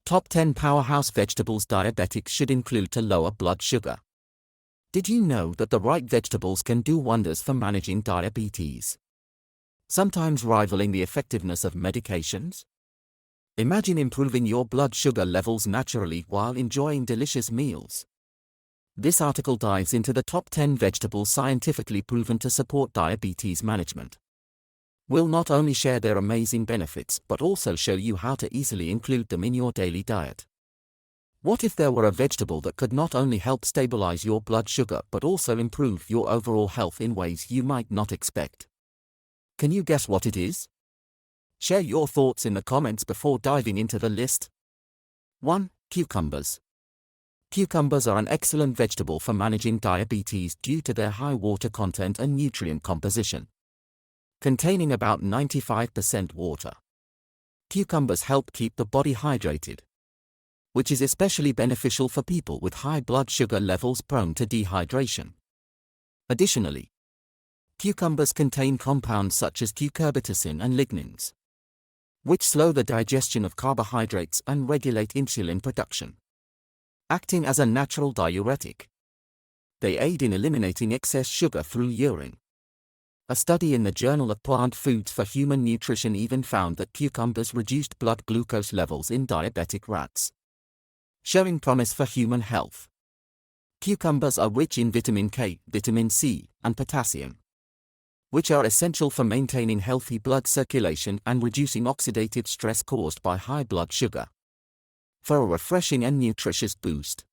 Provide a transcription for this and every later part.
Top 10 Powerhouse Vegetables Diabetics Should Include to Lower Blood Sugar. Did you know that the right vegetables can do wonders for managing diabetes, sometimes rivaling the effectiveness of medications? Imagine improving your blood sugar levels naturally while enjoying delicious meals. This article dives into the top 10 vegetables scientifically proven to support diabetes management. We'll not only share their amazing benefits but also show you how to easily include them in your daily diet. What if there were a vegetable that could not only help stabilize your blood sugar but also improve your overall health in ways you might not expect? Can you guess what it is? Share your thoughts in the comments before diving into the list. 1. Cucumbers. Cucumbers are an excellent vegetable for managing diabetes due to their high water content and nutrient composition. Containing about 95% water, cucumbers help keep the body hydrated, which is especially beneficial for people with high blood sugar levels prone to dehydration. Additionally, cucumbers contain compounds such as cucurbitacin and lignans, which slow the digestion of carbohydrates and regulate insulin production. Acting as a natural diuretic, they aid in eliminating excess sugar through urine. A study in the Journal of Plant Foods for Human Nutrition even found that cucumbers reduced blood glucose levels in diabetic rats, showing promise for human health. Cucumbers are rich in vitamin K, vitamin C, and potassium, which are essential for maintaining healthy blood circulation and reducing oxidative stress caused by high blood sugar. For a refreshing and nutritious boost,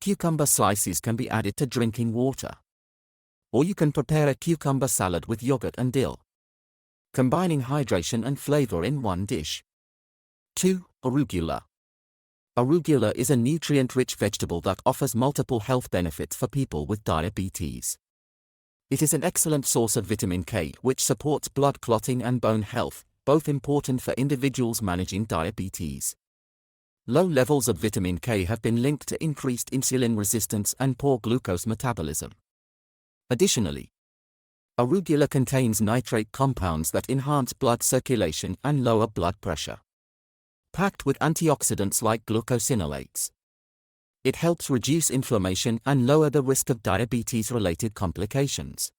cucumber slices can be added to drinking water, or you can prepare a cucumber salad with yogurt and dill, combining hydration and flavor in one dish. 2. Arugula. Arugula is a nutrient-rich vegetable that offers multiple health benefits for people with diabetes. It is an excellent source of vitamin K, which supports blood clotting and bone health, both important for individuals managing diabetes. Low levels of vitamin K have been linked to increased insulin resistance and poor glucose metabolism. Additionally, arugula contains nitrate compounds that enhance blood circulation and lower blood pressure. Packed with antioxidants like glucosinolates, it helps reduce inflammation and lower the risk of diabetes-related complications,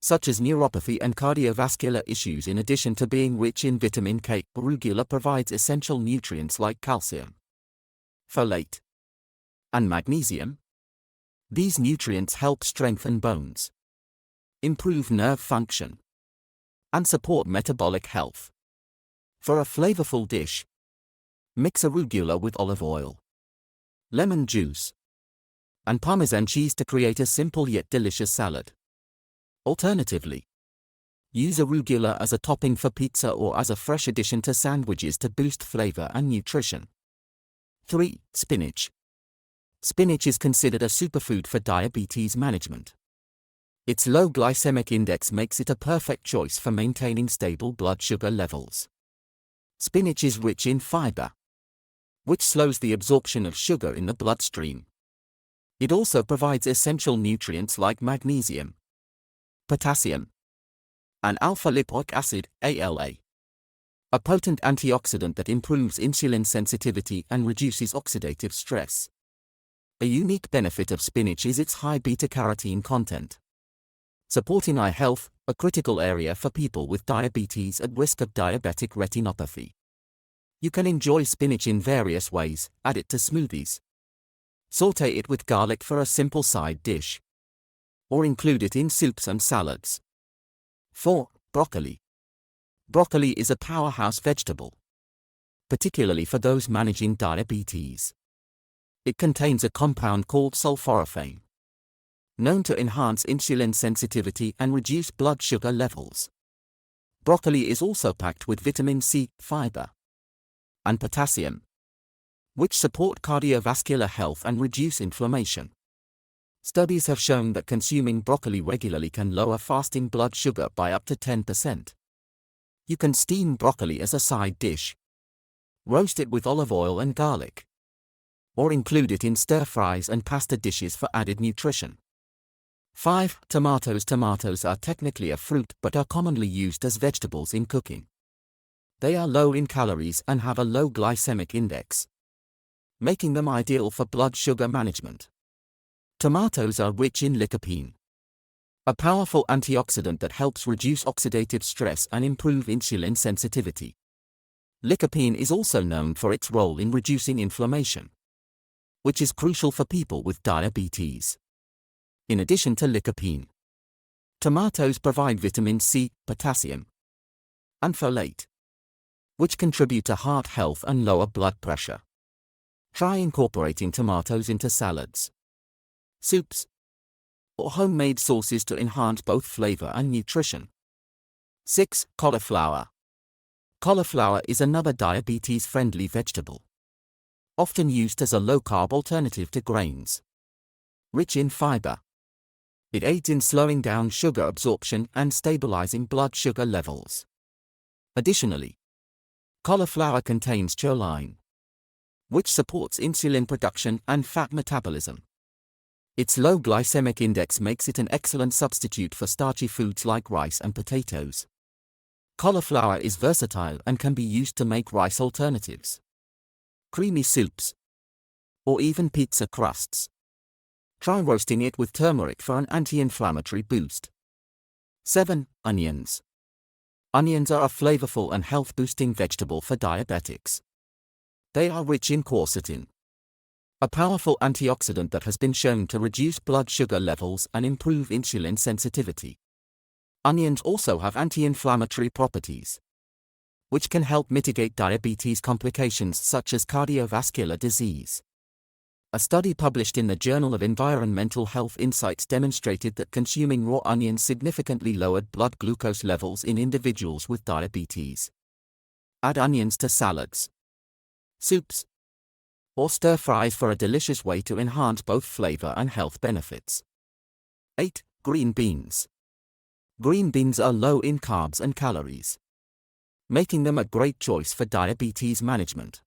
such as neuropathy and cardiovascular issues. In addition to being rich in vitamin K, arugula provides essential nutrients like calcium, folate, and magnesium. These nutrients help strengthen bones, improve nerve function, and support metabolic health. For a flavorful dish, mix arugula with olive oil, lemon juice, and Parmesan cheese to create a simple yet delicious salad. Alternatively, use arugula as a topping for pizza or as a fresh addition to sandwiches to boost flavor and nutrition. 3. Spinach. Spinach is considered a superfood for diabetes management. Its low glycemic index makes it a perfect choice for maintaining stable blood sugar levels. Spinach is rich in fiber, which slows the absorption of sugar in the bloodstream. It also provides essential nutrients like magnesium, potassium, and alpha-lipoic acid, ALA, a potent antioxidant that improves insulin sensitivity and reduces oxidative stress. A unique benefit of spinach is its high beta-carotene content, supporting eye health, a critical area for people with diabetes at risk of diabetic retinopathy. You can enjoy spinach in various ways: add it to smoothies, saute it with garlic for a simple side dish, or include it in soups and salads. 4. Broccoli. Broccoli is a powerhouse vegetable, particularly for those managing diabetes. It contains a compound called sulforaphane, known to enhance insulin sensitivity and reduce blood sugar levels. Broccoli is also packed with vitamin C, fiber, and potassium, which support cardiovascular health and reduce inflammation. Studies have shown that consuming broccoli regularly can lower fasting blood sugar by up to 10%. You can steam broccoli as a side dish, roast it with olive oil and garlic, or include it in stir-fries and pasta dishes for added nutrition. 5. Tomatoes. Tomatoes are technically a fruit but are commonly used as vegetables in cooking. They are low in calories and have a low glycemic index, making them ideal for blood sugar management. Tomatoes are rich in lycopene, a powerful antioxidant that helps reduce oxidative stress and improve insulin sensitivity. Lycopene is also known for its role in reducing inflammation, which is crucial for people with diabetes. In addition to lycopene, tomatoes provide vitamin C, potassium, and folate, which contribute to heart health and lower blood pressure. Try incorporating tomatoes into salads, soups, or homemade sauces to enhance both flavor and nutrition. 6. Cauliflower. Cauliflower is another diabetes-friendly vegetable, often used as a low-carb alternative to grains. Rich in fiber, it aids in slowing down sugar absorption and stabilizing blood sugar levels. Additionally, cauliflower contains choline, which supports insulin production and fat metabolism. Its low glycemic index makes it an excellent substitute for starchy foods like rice and potatoes. Cauliflower is versatile and can be used to make rice alternatives, creamy soups, or even pizza crusts. Try roasting it with turmeric for an anti-inflammatory boost. 7. Onions. Onions are a flavorful and health-boosting vegetable for diabetics. They are rich in quercetin, a powerful antioxidant that has been shown to reduce blood sugar levels and improve insulin sensitivity. Onions also have anti-inflammatory properties, which can help mitigate diabetes complications such as cardiovascular disease. A study published in the Journal of Environmental Health Insights demonstrated that consuming raw onions significantly lowered blood glucose levels in individuals with diabetes. Add onions to salads, soups, or stir-fries for a delicious way to enhance both flavor and health benefits. 8. Green beans. Green beans are low in carbs and calories, making them a great choice for diabetes management.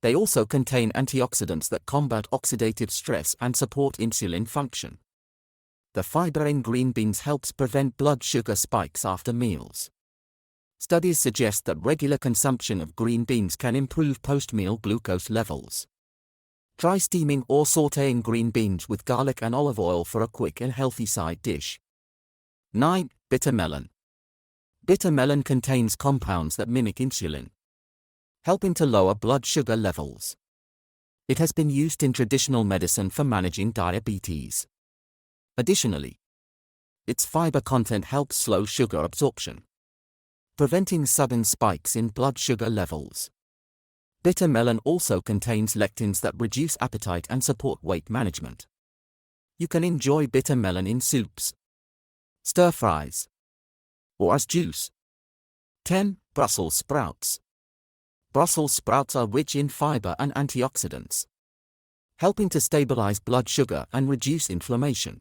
They also contain antioxidants that combat oxidative stress and support insulin function. The fiber in green beans helps prevent blood sugar spikes after meals. Studies suggest that regular consumption of green beans can improve post-meal glucose levels. Try steaming or sautéing green beans with garlic and olive oil for a quick and healthy side dish. 9. Bitter melon. Bitter melon contains compounds that mimic insulin, helping to lower blood sugar levels. It has been used in traditional medicine for managing diabetes. Additionally, its fiber content helps slow sugar absorption, preventing sudden spikes in blood sugar levels. Bitter melon also contains lectins that reduce appetite and support weight management. You can enjoy bitter melon in soups, stir-fries, or as juice. 10. Brussels sprouts. Brussels sprouts are rich in fiber and antioxidants, helping to stabilize blood sugar and reduce inflammation.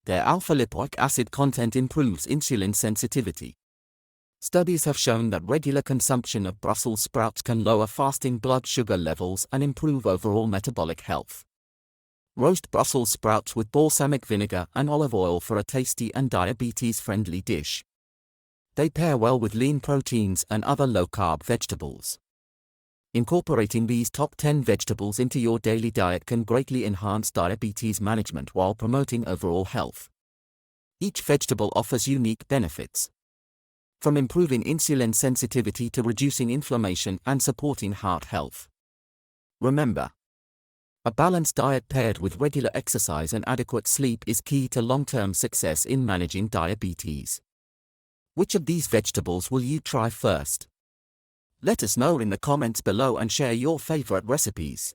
Their alpha-lipoic acid content improves insulin sensitivity. Studies have shown that regular consumption of Brussels sprouts can lower fasting blood sugar levels and improve overall metabolic health. Roast Brussels sprouts with balsamic vinegar and olive oil for a tasty and diabetes-friendly dish. They pair well with lean proteins and other low-carb vegetables. Incorporating these top 10 vegetables into your daily diet can greatly enhance diabetes management while promoting overall health. Each vegetable offers unique benefits, from improving insulin sensitivity to reducing inflammation and supporting heart health. Remember, a balanced diet paired with regular exercise and adequate sleep is key to long-term success in managing diabetes. Which of these vegetables will you try first? Let us know in the comments below and share your favorite recipes.